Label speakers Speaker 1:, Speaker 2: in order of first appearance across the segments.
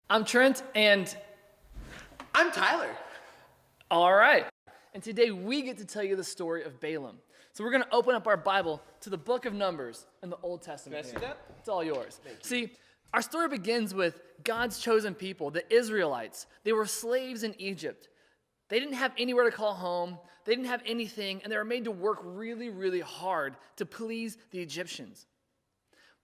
Speaker 1: I'm Trent, and
Speaker 2: I'm Tyler.
Speaker 1: all right. And today we get to tell you the story of Balaam. So we're going to open up our Bible to the book of Numbers in the Old Testament.
Speaker 2: Can I see that?
Speaker 1: It's all yours. See, our story begins with God's chosen people, the Israelites. They were slaves in Egypt. They didn't have anywhere to call home. They didn't have anything, and they were made to work really, really hard to please the Egyptians.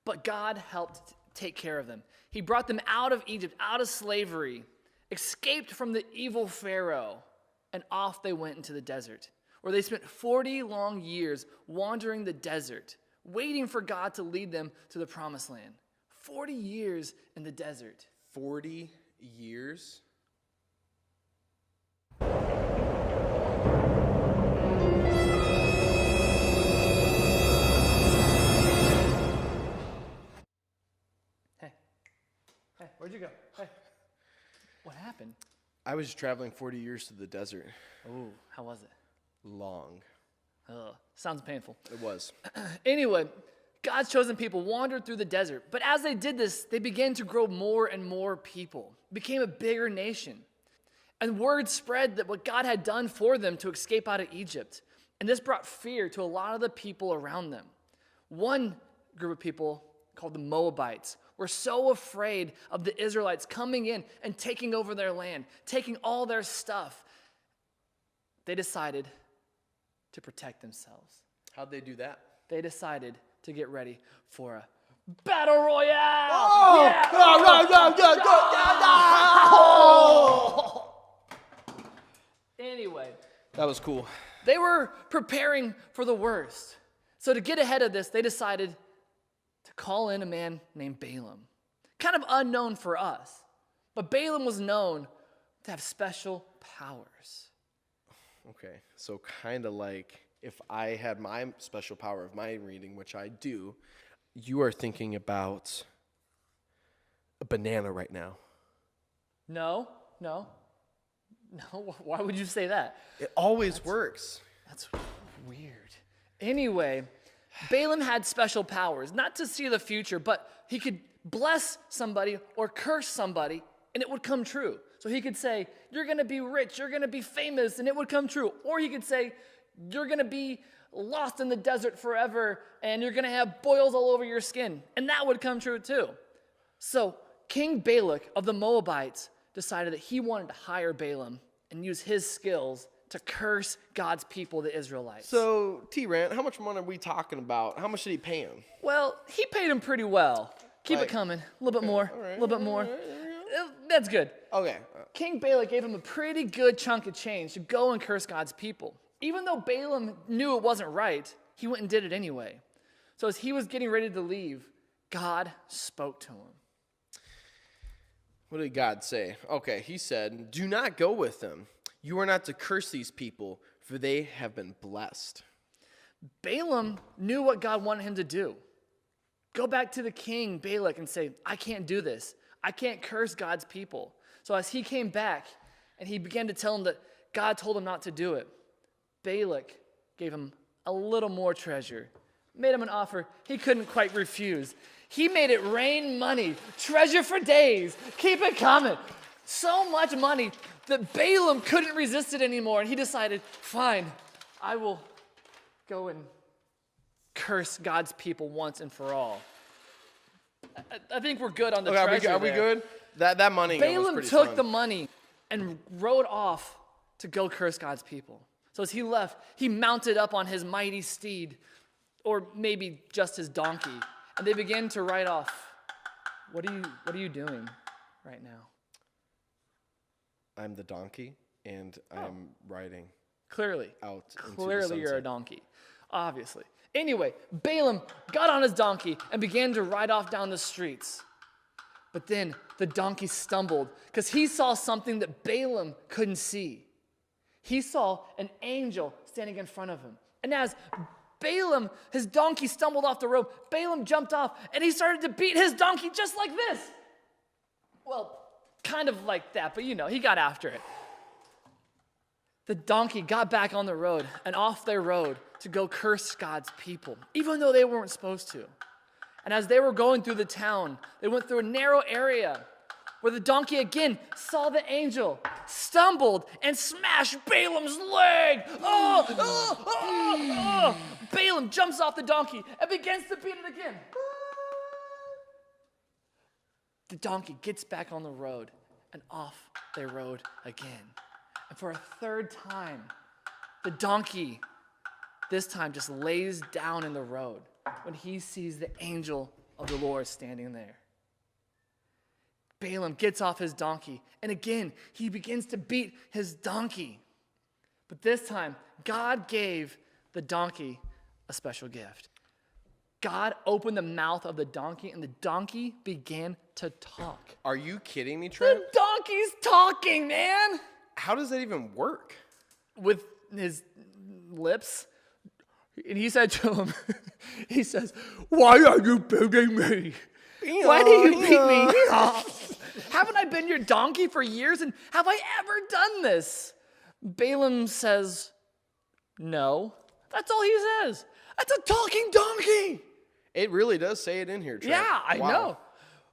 Speaker 1: But God helped take care of them. He brought them out of Egypt, out of slavery, escaped from the evil Pharaoh, and off they went into the desert, where they spent 40 long years wandering the desert, waiting for God to lead them to the promised land. 40 years in the desert.
Speaker 2: 40 years?
Speaker 1: Hey, where'd you go? Hey, what happened?
Speaker 2: I was traveling 40 years to the desert.
Speaker 1: Oh, how was it?
Speaker 2: Long.
Speaker 1: Sounds painful.
Speaker 2: It was.
Speaker 1: Anyway, God's chosen people wandered through the desert. But as they did this, they began to grow more and more people, became a bigger nation. And word spread that what God had done for them to escape out of Egypt. And this brought fear to a lot of the people around them. One group of people, called the Moabites, were so afraid of the Israelites coming in and taking over their land, taking all their stuff. They decided to protect themselves.
Speaker 2: How'd they do that?
Speaker 1: They decided to get ready for a battle royale.
Speaker 2: Oh!
Speaker 1: Yeah. Anyway,
Speaker 2: That was cool.
Speaker 1: they were preparing for the worst. So to get ahead of this, they decided to call in a man named Balaam. Kind of unknown for us, but Balaam was known to have special powers.
Speaker 2: Okay, so kind of like if I had my special power of my reading, which I do, you are thinking about a banana right now.
Speaker 1: No. Why would you say that?
Speaker 2: It always works.
Speaker 1: That's weird. Anyway, Balaam had special powers, not to see the future, but he could bless somebody or curse somebody, and it would come true. So he could say, you're going to be rich, you're going to be famous, and it would come true. Or he could say, you're going to be lost in the desert forever, and you're going to have boils all over your skin, and that would come true too. So King Balak of the Moabites decided that he wanted to hire Balaam and use his skills to curse God's people, the Israelites.
Speaker 2: So, T-Rant, how much money are we talking about? How much did he pay him?
Speaker 1: Well, he paid him pretty well. Keep it coming. A little bit more. A little bit more. That's good.
Speaker 2: Okay.
Speaker 1: King Balak gave him a pretty good chunk of change to go and curse God's people. Even though Balaam knew it wasn't right, he went and did it anyway. So as he was getting ready to leave, God spoke to him.
Speaker 2: What did God say? Okay, he said, do not go with them. You are not to curse these people, for they have been blessed.
Speaker 1: Balaam knew what God wanted him to do. Go back to the king, Balak, and say, I can't do this. I can't curse God's people. So as he came back and he began to tell him that God told him not to do it, Balak gave him a little more treasure, made him an offer he couldn't quite refuse. He made it rain money, treasure for days, keep it coming. So much money that Balaam couldn't resist it anymore, and he decided, fine, I will go and curse God's people once and for all. I think we're good on the treasure.
Speaker 2: Are we good? That money was
Speaker 1: Balaam
Speaker 2: pretty
Speaker 1: took
Speaker 2: fun.
Speaker 1: the money and rode off to go curse God's people. So as he left, he mounted up on his mighty steed, or maybe just his donkey, and they began to ride off. What are you doing right now?
Speaker 2: I'm the donkey, and I'm riding
Speaker 1: Clearly.
Speaker 2: out into the
Speaker 1: Clearly you're a
Speaker 2: sunset.
Speaker 1: donkey. Obviously. Anyway, Balaam got on his donkey and began to ride off down the streets. But then the donkey stumbled because he saw something that Balaam couldn't see. He saw an angel standing in front of him. And as Balaam, his donkey stumbled off the road, Balaam jumped off and he started to beat his donkey just like this. Well, kind of like that, but he got after it. The donkey got back on the road and off their road to go curse God's people, even though they weren't supposed to. And as they were going through the town, they went through a narrow area where the donkey again saw the angel, stumbled, and smashed Balaam's leg. Balaam jumps off the donkey and begins to beat it again. The donkey gets back on the road, and off they rode again. And for a third time, the donkey this time just lays down in the road when he sees the angel of the Lord standing there. Balaam gets off his donkey, and again, he begins to beat his donkey. But this time, God gave the donkey a special gift. God opened the mouth of the donkey, and the donkey began to talk.
Speaker 2: Are you kidding me, Trent?
Speaker 1: The donkey's talking, man!
Speaker 2: How does that even work?
Speaker 1: With his lips. And he said to him, he says, "Why are you beating me? Why do you beat me? Haven't I been your donkey for years, and have I ever done this?" Balaam says, "No." That's all he says. That's a talking donkey.
Speaker 2: It really does say it in here, Trent.
Speaker 1: Yeah, I know.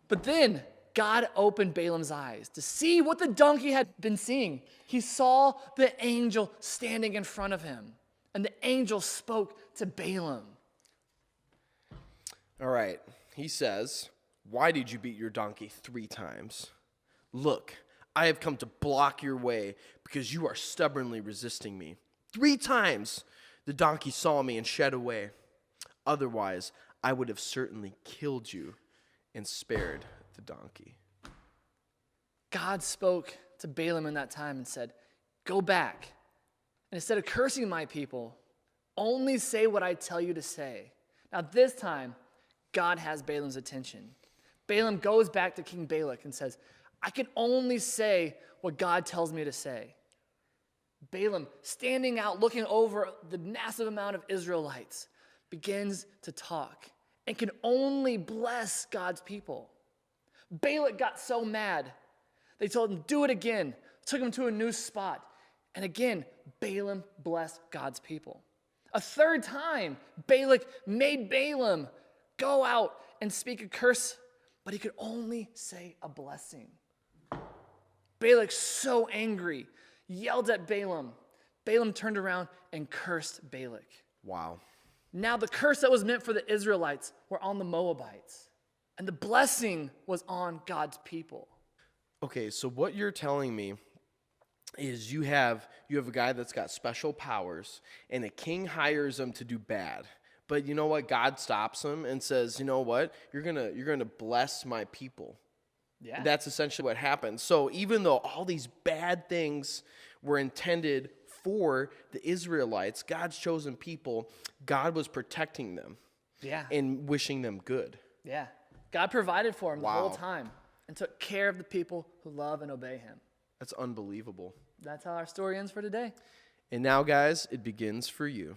Speaker 1: But then God opened Balaam's eyes to see what the donkey had been seeing. He saw the angel standing in front of him, and the angel spoke to Balaam.
Speaker 2: All right. He says, "Why did you beat your donkey 3 times? Look, I have come to block your way because you are stubbornly resisting me. 3 times the donkey saw me and shed away. Otherwise, I would have certainly killed you and spared the donkey."
Speaker 1: God spoke to Balaam in that time and said, "Go back, and instead of cursing my people, only say what I tell you to say." Now this time, God has Balaam's attention. Balaam goes back to King Balak and says, "I can only say what God tells me to say." Balaam, standing out, looking over the massive amount of Israelites, begins to talk and can only bless God's people. Balak got so mad, they told him, "Do it again." Took him to a new spot. And again, Balaam blessed God's people. A third time, Balak made Balaam go out and speak a curse, but he could only say a blessing. Balak, so angry, yelled at Balaam. Balaam turned around and cursed Balak.
Speaker 2: Wow.
Speaker 1: Now the curse that was meant for the Israelites were on the Moabites, and the blessing was on God's people.
Speaker 2: Okay, so what you're telling me is you have a guy that's got special powers, and the king hires him to do bad. But you know what? God stops him and says, "You know what? You're gonna bless my people."
Speaker 1: Yeah.
Speaker 2: That's essentially what happened. So even though all these bad things were intended for the Israelites, God's chosen people, God was protecting them.
Speaker 1: Yeah.
Speaker 2: And wishing them good.
Speaker 1: Yeah. God provided for him the whole
Speaker 2: Wow.
Speaker 1: time and took care of the people who love and obey him.
Speaker 2: That's unbelievable.
Speaker 1: That's how our story ends for today.
Speaker 2: And now, guys, it begins for you.